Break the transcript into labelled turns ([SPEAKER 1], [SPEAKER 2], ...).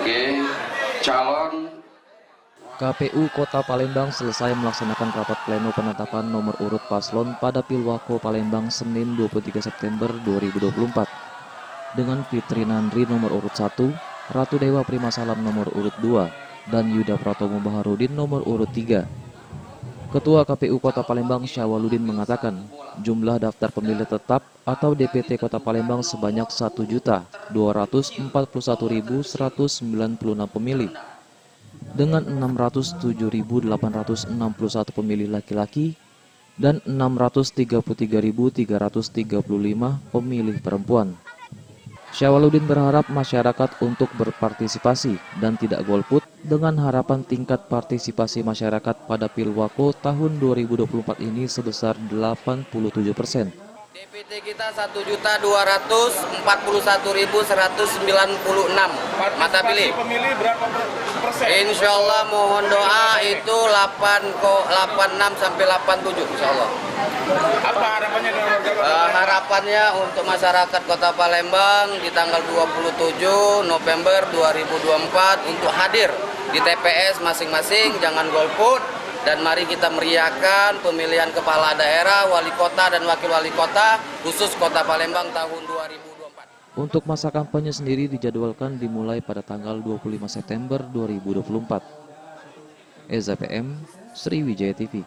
[SPEAKER 1] Oke, calon
[SPEAKER 2] KPU Kota Palembang selesai melaksanakan rapat pleno penetapan nomor urut paslon pada Pilwako Palembang Senin 23 September 2024. Dengan Fitri Nandri nomor urut 1, Ratu Dewa Primasalam nomor urut 2, dan Yuda Pratomo Baharudin nomor urut 3. Ketua KPU Kota Palembang Syawaludin mengatakan, jumlah daftar pemilih tetap atau DPT Kota Palembang sebanyak 1.241.196 pemilih. Dengan 607.861 pemilih laki-laki dan 633.335 pemilih perempuan. Syawaludin berharap masyarakat untuk berpartisipasi dan tidak golput dengan harapan tingkat partisipasi masyarakat pada Pilwako tahun 2024 ini sebesar 87%.
[SPEAKER 3] DPT kita 1.241.196 mata pilih.
[SPEAKER 4] Pemilih berapa persen?
[SPEAKER 3] Insya Allah mohon doa itu 86 sampai 87 insya Allah.
[SPEAKER 4] Apa harapannya dengan warga?
[SPEAKER 3] Harapannya untuk masyarakat Kota Palembang di tanggal 27 November 2024 untuk hadir di TPS masing-masing, jangan golput. Dan mari kita meriahkan pemilihan kepala daerah, wali kota dan wakil wali kota khusus Kota Palembang tahun 2024.
[SPEAKER 2] Untuk masa kampanye sendiri dijadwalkan dimulai pada tanggal 25 September 2024. Eza PM, Sriwijaya TV.